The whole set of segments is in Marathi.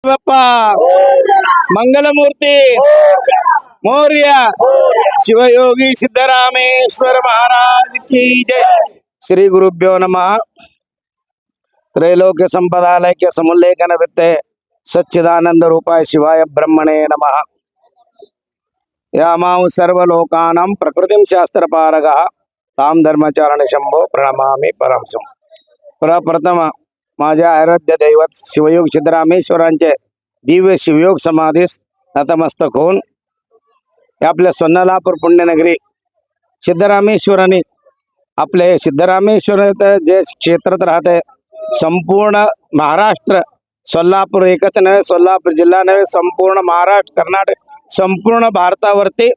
बाप्पा मंगलमूर्ती मोर्या शिवयोगी सिद्धरामेश्वर महाराज की जय। श्री गुरुभ्यो नमः। त्रैलोक्य संपदालय समुल्लेखन वित्ते सच्चिदानंद रूपाय शिवाय ब्रह्मणे नमः। यामां सर्वलोकानां प्रकृतिं शास्त्रपारगः तां धर्मचारण शंभो प्रणमामि परमसं। प्रप्रथम माझ्या आराध्य दैवत शिवयोग सिद्धरामेश्वरांचे दिव्य शिवयोग समाधीस नतमस्तक होऊन आपल्या सोन्नलापूर पुण्यनगरी सिद्धरामेश्वरांनी आपले सिद्धरामेश्वर जे क्षेत्रात राहते संपूर्ण महाराष्ट्र, सोलापूर एकच नव्हे, सोलापूर जिल्हा नव्हे, संपूर्ण महाराष्ट्र, कर्नाटक, संपूर्ण भारतावरती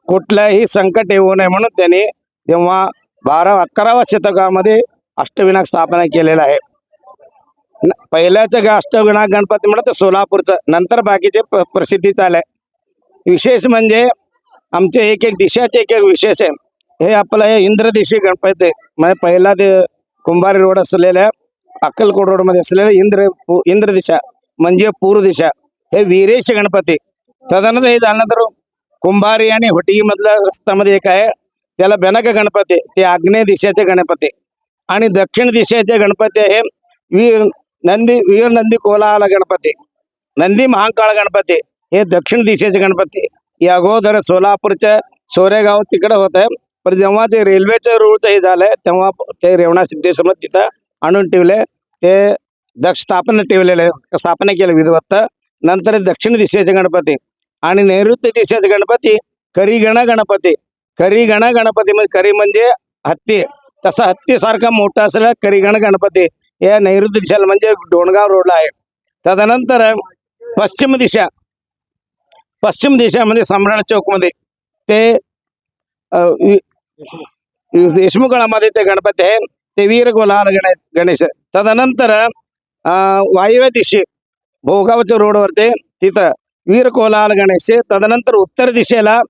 कुठलंही संकट येऊ नये म्हणून त्यांनी तेव्हा 11व्या शतकामध्ये अष्टविनायक स्थापना केलेला आहे। पहिल्याच अष्टविनायक गणपती म्हणत सोलापूरचं, नंतर बाकीचे प्रसिद्धी चालय। विशेष म्हणजे आमचे एक एक दिशाचे एक एक विशेष आहे। हे आपलं हे इंद्रदिशी गणपती म्हणजे पहिला ते कुंभारी रोड असलेल्या अक्कलकोट रोड मध्ये असलेल्या इंद्र दिशा म्हणजे पूर्व दिशा हे वीरेश गणपती। तदनंतर हे झाल्यानंतर कुंभारी आणि होटी मधल्या रस्त्यामध्ये एक आहे त्याला बेनक गणपती, ते आग्नेय दिशेचे गणपती। आणि दक्षिण दिशेचे गणपती हे वीर नंदी कोलाहल गणपती, नंदी महाकाळ गणपती हे दक्षिण दिशेचे गणपती। या अगोदर सोलापूरच्या सोरेगाव तिकडे होत आहे, पण जेव्हा ते रेल्वेचं रूळचं हे झालंय तेव्हा ते रेवणा सिद्धेश्वर तिथं आणून ठेवले, ते स्थापना ठेवलेले, स्थापना केले विधिवत। नंतर दक्षिण दिशेचे गणपती आणि नैऋत्य दिशेचे गणपती करिगण गणपती। करिगण गणपती म्हणजे करी म्हणजे हत्ती, तसा हत्तीसारखा मोठा असलेला करिगण गणपती या नैऋत्य दिशेला म्हणजे डोणगाव रोडला आहे। तदनंतर पश्चिम दिशा म्हणजे सम्राट चौक मध्ये ते देशमुखगडामध्ये ते गणपती आहे, ते वीर कोलाहल गणेश। तदनंतर वायव्य दिशे भोगावच्या रोडवरती तिथं वीर कोलाहल गणेश। तदनंतर उत्तर दिशेला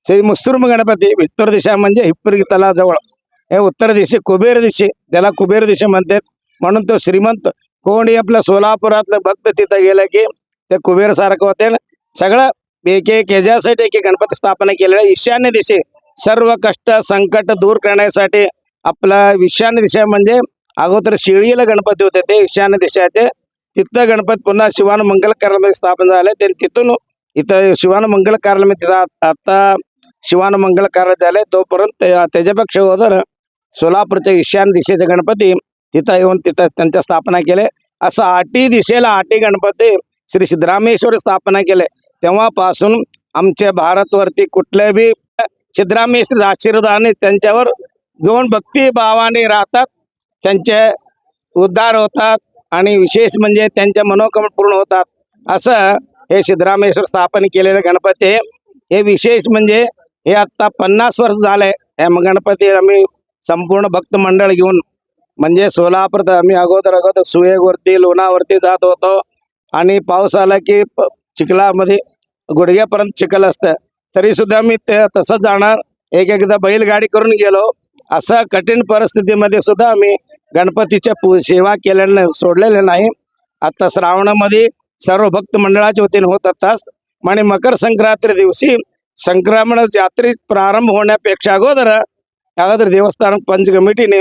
श्री मुस्तुर्म गणपती, उत्तर दिशा म्हणजे हिप्परी तलाजवळ हे उत्तर दिशे कुबेर दिशे, त्याला कुबेर दिशे म्हणतात म्हणून तो श्रीमंत कोणी आपल्या सोलापुरातलं भक्त तिथं गेलं की ते कुबेर सारखं होते। सगळं एक एक ह्याच्यासाठी एक एक गणपती स्थापना केलेला। ईशान्य दिशे सर्व कष्ट संकट दूर करण्यासाठी आपला ईशान्य दिशा म्हणजे अगोदर शिळीला गणपती होते ते ईशान्य दिशाचे, तिथं गणपती पुन्हा शिवान मंगल कार्यालय स्थापन झाले, ते तिथून इथं शिवान मंगल कार्यालय तिथं आता शिवान मंगल कार्यालय झाले। तोपर्यंत त्याच्यापेक्षा अगोदर सोलापूरच्या ईशान्य दिशेचे गणपती तिथं येऊन तिथं त्यांच्या स्थापना केले। असं 8 दिशेला 8 गणपती श्री सिद्धरामेश्वर स्थापना केले। तेव्हापासून आमच्या भारतवरती कुठल्या बी सिद्धरामेश्वर आशीर्वादाने त्यांच्यावर दोन भक्तिभावाने राहतात, त्यांचे उद्धार होतात आणि विशेष म्हणजे त्यांच्या मनोकामना पूर्ण होतात। असं हे सिद्धरामेश्वर स्थापन केलेले गणपती हे विशेष म्हणजे हे आता 50 वर्ष झाले हे गणपती आम्ही संपूर्ण भक्त मंडळ घेऊन म्हणजे सोलापूर आम्ही अगोदर सुयेगवरती लोणावरती जात होतो आणि पाऊस आला की चिखलामध्ये गुडघ्यापर्यंत चिखल असतं, तरी सुद्धा मी ते तसंच जाणार, एक एकदा बैलगाडी करून गेलो। असं कठीण परिस्थितीमध्ये सुद्धा आम्ही गणपतीच्या सेवा केल्याने सोडलेले नाही। आता श्रावणामध्ये सर्व भक्त मंडळाच्या वतीने होत असतात आणि मकर संक्रांती दिवशी संक्रमण यात्रे प्रारंभ होण्यापेक्षा अगोदर देवस्थान पंच कमिटीने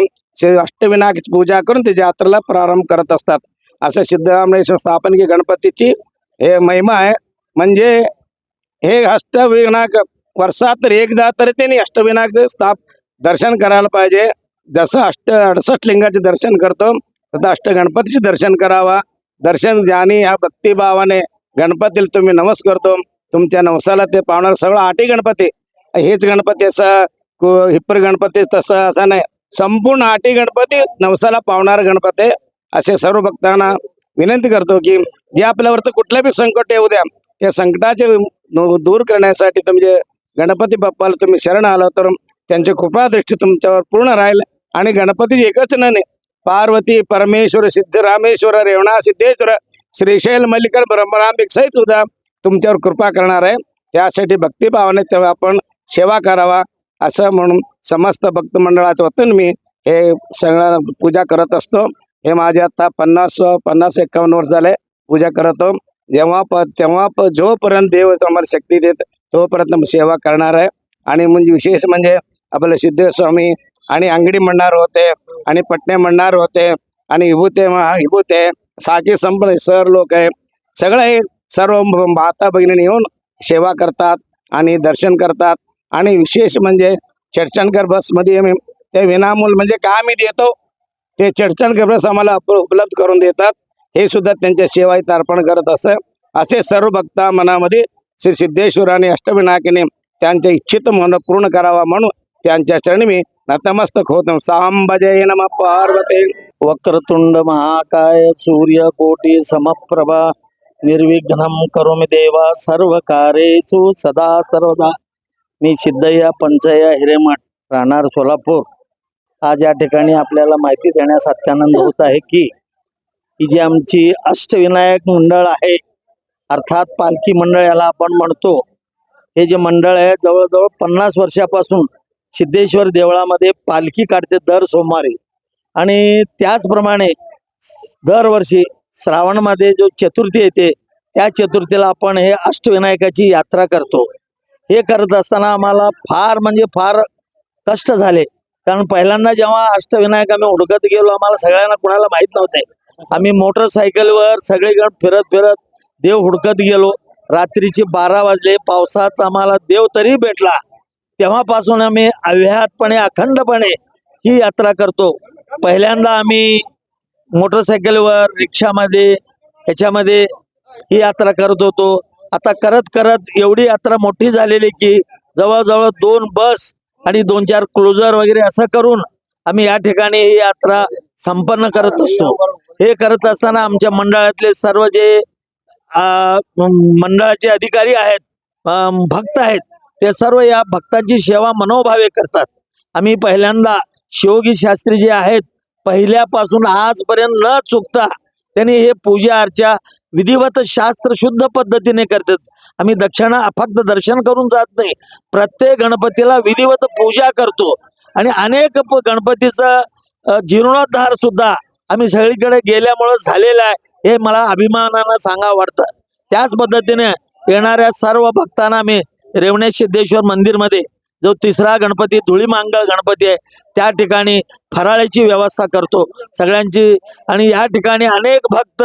अष्टविनायकाची पूजा करून ते यात्रेला प्रारंभ करत असतात। असं सिद्धरामेश्वर स्थापन की गणपतीची हे महिमा आहे। म्हणजे हे अष्टविनायक वर्षात एकदा तरी त्यांनी अष्टविनायकाचे दर्शन करायला पाहिजे। जसं 68 लिंगाचे दर्शन करतो तसं अष्टगणपतीचे दर्शन करावा। दर्शन ज्याने ह्या भक्तिभावाने गणपतीला तुम्ही नमस करतो, तुमच्या नवसाला ते पावणार। सगळं 8 गणपती हेच गणपती असं हिप्पर गणपती तसं असं नाही, संपूर्ण 8 गणपती नवसाला पावणार गणपती। असे सर्व भक्तांना विनंती करतो की जे आपल्यावरती कुठलं बी संकट येऊ द्या, त्या संकटाचे दूर करण्यासाठी तुमचे गणपती बाप्पाला तुम्ही शरण आलो तर त्यांची कृपा दृष्टी तुमच्यावर पूर्ण राहील। आणि गणपती एकच नाही, पार्वती परमेश्वर सिद्धरामेश्वर रेवणा सिद्धेश्वर श्रीशैल मल्लिकार्जुन ब्रह्मरांबिक सहित सुद्धा तुमच्यावर कृपा करणार आहे। त्यासाठी भक्तिभावाने तेव्हा आपण सेवा करावा असं म्हणून समस्त भक्त मंडळाच्या वतीने मी हे सगळं पूजा करत असतो। हे माझे आता 50-51 वर्ष झाले पूजा करतो। तेव्हा जोपर्यंत देव आम्हाला शक्ती देत तोपर्यंत मी सेवा करणार आहे. आणि म्हणजे विशेष म्हणजे आपले सिद्धेश्वर स्वामी आणि अंगडी म्हणणार होते आणि पटणे म्हणणार होते आणि विभूते साखी संपन्न सर लोक आहे सगळे सर्व माता भगिनी येऊन सेवा करतात आणि दर्शन करतात. आणि विशेष म्हणजे चर्चनकर बसमध्ये ते विनामूल म्हणजे काय आम्ही देतो ते चर्चनकर बस आम्हाला उपलब्ध करून देतात. हे सुद्धा त्यांच्या सेवा इथं अर्पण करत असे सर्व भक्ता मनामध्ये श्री सिद्धेश्वर आणि अष्टविनायकाने त्यांच्या इच्छित मन पूर्ण करावा म्हणून त्यांच्या चरणी मी नतमस्तक होतो. सांबजय नमः पार्वते. वक्रतुंड महाकाय सूर्यकोटि समप्रभा निर्विघ्नं करोमि देवा सर्व कार्येषु सदा सर्वदा. मी सिद्धय्या पंचय्या हिरेमठ राहणार सोलापूर. आज या ठिकाणी आपल्याला माहिती देण्यास अत्यानंद होत आहे की ही जी आमची अष्टविनायक मंडळ आहे अर्थात पालखी मंडळ याला आपण म्हणतो. हे जे मंडळ आहे जवळजवळ 50 वर्षापासून सिद्धेश्वर देवळामध्ये पालखी काढते दर सोमवारी. आणि त्याचप्रमाणे दरवर्षी श्रावणमध्ये जो चतुर्थी येते त्या चतुर्थीला आपण हे अष्टविनायकाची यात्रा करतो. हे करत असताना आम्हाला फार म्हणजे फार कष्ट झाले. कारण पहिल्यांदा जेव्हा अष्टविनायक आम्ही हुडकत गेलो आम्हाला सगळ्यांना कुणाला माहीत नव्हते. आम्ही मोटरसायकलवर सगळीकडे फिरत फिरत देव हुडकत गेलो. रात्रीचे 12 वाजले. पावसात आम्हाला देव तरी भेटला. तेव्हापासून आम्ही अव्याहतपणे अखंडपणे ही यात्रा करतो. पहिल्यांदा आम्ही मोटरसायकलवर रिक्षामध्ये ह्याच्यामध्ये ही यात्रा करत होतो. आता करत करत एवढी यात्रा मोठी झालेली की जवळजवळ 2 बस आणि 2-4 क्लोजर वगैरे असं करून आम्ही या ठिकाणी ही यात्रा संपन्न करत असतो. हे करत असताना आमच्या मंडळातले सर्व जे मंडळाचे अधिकारी आहेत भक्त आहेत ते सर्व या भक्तांची सेवा मनोभावे करतात. आम्ही पहिल्यांदा शिवगी शास्त्री जे आहेत पहिल्यापासून आजपर्यंत न चुकता त्यांनी हे पूजा अर्चा विधिवत शास्त्र शुद्ध पद्धतीने करतात. आम्ही दक्षिणा फक्त दर्शन करून जात नाही, प्रत्येक गणपतीला विधिवत पूजा करतो. आणि अनेक गणपतीचा जीर्णोद्धार सुद्धा आम्ही सगळीकडे गेल्यामुळे झालेला आहे. हे मला अभिमानानं सांगावं वाटतं. त्याच पद्धतीने येणाऱ्या सर्व भक्तांना आम्ही रेवणेश सिद्धेश्वर मंदिरमध्ये जो 3रा गणपती धुळीमांगळ गणपती आहे त्या ठिकाणी फराळाची व्यवस्था करतो सगळ्यांची. आणि या ठिकाणी अनेक भक्त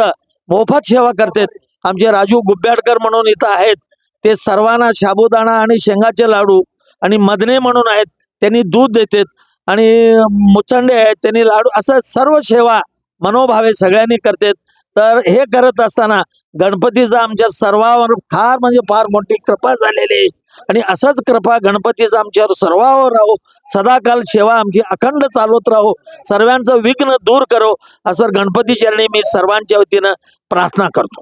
मोफत सेवा करतात. आमचे राजू गुब्याडकर म्हणून इथं आहेत ते सर्वांना साबुदाणा आणि शेंगाचे लाडू आणि मदने म्हणून आहेत त्यांनी दूध देतात आणि मुचंडे आहेत त्यांनी लाडू असं सर्व सेवा मनोभावे सगळ्यांनी करतात. तर हे करत असताना गणपतीचा आमच्या सर्वांवर फार म्हणजे फार मोठी कृपा झालेली आहे. आणि असंच कृपा गणपतीचा आमच्यावर सर्वांवर राहो. सदाकाल सेवा आमची अखंड चालवत राहो. सर्वांचं विघ्न दूर करो असं गणपती चरणी मी सर्वांच्या वतीनं प्रार्थना करतो.